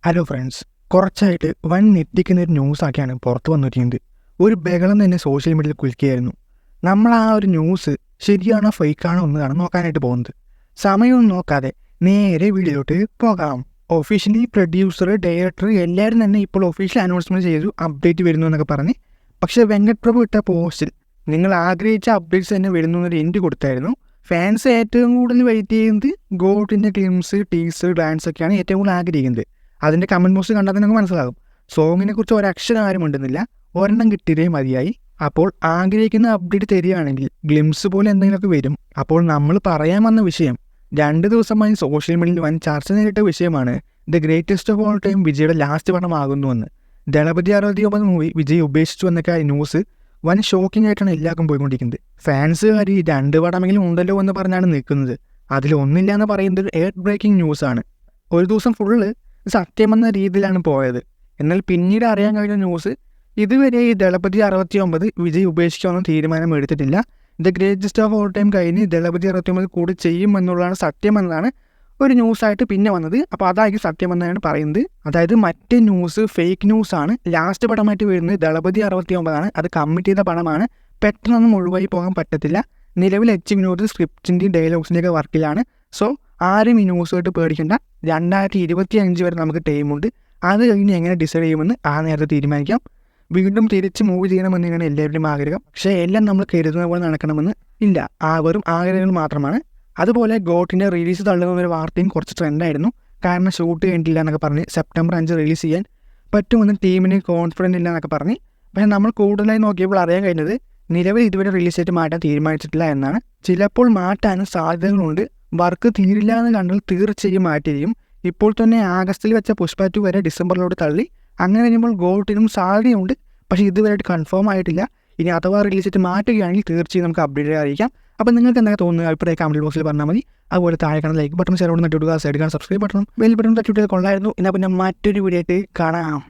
Hello friends, കുറച്ചായിട്ട് വൻ ഞെട്ടിക്കുന്ന ഒരു ന്യൂസാക്കിയാണ് പുറത്ത് വന്നിരിക്കുന്നത്. ഒരു ബഹളം തന്നെ സോഷ്യൽ മീഡിയയിൽ കുലുക്കിയായിരുന്നു. നമ്മൾ ആ ഒരു ന്യൂസ് ശരിയാണോ ഫേക്കാണോ എന്നതാണ് നോക്കാനായിട്ട് പോകുന്നത്. സമയമൊന്നും നോക്കാതെ നേരെ വീഡിയോയിലോട്ട് പോകാം. ഒഫീഷ്യലി പ്രൊഡ്യൂസർ, ഡയറക്ടർ എല്ലാവരും തന്നെ ഇപ്പോൾ ഒഫീഷ്യൽ അനൗൺസ്മെൻറ്റ് ചെയ്തു, അപ്ഡേറ്റ് വരുന്നു എന്നൊക്കെ പറഞ്ഞ്. പക്ഷേ വെങ്കട് പ്രഭു ഇട്ട പോസ്റ്റിൽ നിങ്ങൾ ആഗ്രഹിച്ച അപ്ഡേറ്റ്സ് തന്നെ വരുന്നു എന്നൊരു എൻഡ് കൊടുത്തായിരുന്നു. ഫാൻസ് ഏറ്റവും കൂടുതൽ വെയിറ്റ് ചെയ്യുന്നത് ഗോട്ടിൻ്റെ ക്ലിംസ്, ടീസർ, ഡാൻസ് ഒക്കെയാണ് ഏറ്റവും കൂടുതൽ ആഗ്രഹിക്കുന്നത്. അതിൻ്റെ കമൻറ്റ് ബോക്സ് കണ്ടാൽ നമുക്ക് മനസ്സിലാകും. സോങ്ങിനെ കുറിച്ച് ഒരക്ഷരം ആരും ഉണ്ടെന്നില്ല, ഒരെണ്ണം കിട്ടിയതേ മതിയായി. അപ്പോൾ ആഗ്രഹിക്കുന്ന അപ്ഡേറ്റ് തരികയാണെങ്കിൽ ഗ്ലിംസ് പോലെ എന്തെങ്കിലുമൊക്കെ വരും. അപ്പോൾ നമ്മൾ പറയാൻ വന്ന വിഷയം 2 ദിവസമായി സോഷ്യൽ മീഡിയയിൽ വൻ ചർച്ച നേരിട്ട വിഷയമാണ് the greatest of all time വിജയുടെ ലാസ്റ്റ് പടമാകുന്നുവെന്ന്. ദളപതി 69 മൂവി വിജയ് ഉപേക്ഷിച്ചു എന്നൊക്കെ ന്യൂസ് വൻ ഷോക്കിംഗ് ആയിട്ടാണ് എല്ലാവർക്കും പോയിക്കൊണ്ടിരിക്കുന്നത്. ഫാൻസുകാർ ഈ 2 പടമെങ്കിലും ഉണ്ടല്ലോ എന്ന് പറഞ്ഞാണ് നിൽക്കുന്നത്. അതിലൊന്നില്ല എന്ന് പറയുന്നത് ഒരു എയർ ബ്രേക്കിംഗ് ന്യൂസാണ്. ഒരു ദിവസം ഫുള്ള് സത്യമെന്ന രീതിയിലാണ് പോയത്. എന്നാൽ പിന്നീട് അറിയാൻ കഴിഞ്ഞ ന്യൂസ്, ഇതുവരെ ഈ ദളപതി 69 വിജയ് ഉപേക്ഷിക്കാനൊന്നും തീരുമാനം എടുത്തിട്ടില്ല. The greatest of all time കഴിഞ്ഞ് ദളപതി 69 കൂടി ചെയ്യുമെന്നുള്ളതാണ് സത്യമെന്നാണ് ഒരു ന്യൂസായിട്ട് പിന്നെ വന്നത്. അപ്പോൾ അതായിരിക്കും സത്യമെന്നാണ് പറയുന്നത്. അതായത് മറ്റേ ന്യൂസ് ഫേക്ക് ന്യൂസാണ്. ലാസ്റ്റ് പടമായിട്ട് വരുന്നത് ദളപതി 69 ആണ്. അത് കമ്മിറ്റ് ചെയ്ത പടമാണ്. പെട്ടെന്നൊന്നും ഒഴിവായി പോകാൻ പറ്റത്തില്ല. നിലവിൽ എച്ച് വിനോദ് സ്ക്രിപ്റ്റിൻ്റെയും ഡയലോഗ്സിൻ്റെയൊക്കെ വർക്കിലാണ്. സോ ആരും ഈ ന്യൂസുമായിട്ട് പേടിക്കേണ്ട. 2025 വരെ നമുക്ക് ടൈമുണ്ട്. അത് കഴിഞ്ഞ് എങ്ങനെ ഡിസൈഡ് ചെയ്യുമെന്ന് ആ നേരത്തെ തീരുമാനിക്കാം. വീണ്ടും തിരിച്ച് മൂവ് ചെയ്യണമെന്നാണ് എല്ലാവരുടെയും ആഗ്രഹം. പക്ഷേ എല്ലാം നമ്മൾ കരുതുന്ന പോലെ നടക്കണമെന്ന് ഇല്ല. വെറും ആഗ്രഹങ്ങൾ മാത്രമാണ്. അതുപോലെ ഗോട്ടിൻ്റെ റിലീസ് തള്ളുന്ന ഒരു വാർത്തയും കുറച്ച് ട്രെൻഡായിരുന്നു. കാരണം ഷൂട്ട് കഴിഞ്ഞിട്ടില്ല എന്നൊക്കെ പറഞ്ഞ് സെപ്റ്റംബർ 5 റിലീസ് ചെയ്യാൻ പറ്റുമെന്ന് ടീമിന് കോൺഫിഡൻ്റ് ഇല്ല എന്നൊക്കെ പറഞ്ഞ്. പക്ഷേ നമ്മൾ കൂടുതലായി നോക്കിയപ്പോൾ അറിയാൻ കഴിഞ്ഞത് നിലവിൽ ഇതുവരെ റിലീസ് ഡേറ്റ് മാറ്റാൻ തീരുമാനിച്ചിട്ടില്ല എന്നാണ്. ചിലപ്പോൾ മാറ്റാനും സാധ്യതകളുണ്ട്. വർക്ക് തീരില്ല എന്ന് കണ്ടാൽ തീർച്ചയായും മാറ്റിയിരിക്കും. ഇപ്പോൾ തന്നെ ആഗസ്റ്റിൽ വെച്ച പുഷ്പ 2 വരെ ഡിസംബറിലോട്ട് തള്ളി. അങ്ങനെ വരുമ്പോൾ ഗോട്ടിനും സാധ്യതയുണ്ട്. പക്ഷേ ഇതുവരെയായിട്ട് കൺഫേം ആയിട്ടില്ല. ഇനി അഥവാ റിലീസ് ഡേറ്റ് മാറ്റുകയാണെങ്കിൽ തീർച്ചയായും നമുക്ക് അപ്ഡേറ്റ് അറിയിക്കാം. അപ്പോൾ നിങ്ങൾക്ക് എന്തൊക്കെ തോന്നുന്നത് അഭിപ്രായം കമൻറ്റ് ബോക്സിൽ പറഞ്ഞാൽ മതി. അതുപോലെ താഴെ കാണുന്ന ലൈക്ക് ബട്ടൺ, ഷെയർ ബട്ടൺ തട്ടി വിടുക, സൈഡ് കാണാൻ സബ്സ്ക്രൈബ് ബട്ടൺ, ബെൽ ബട്ടൺ തട്ടി വിട്ടത് കൊള്ളായിരുന്നു. എന്നാൽ പിന്നെ മറ്റൊരു വീഡിയോ ആയിട്ട് കാണാം.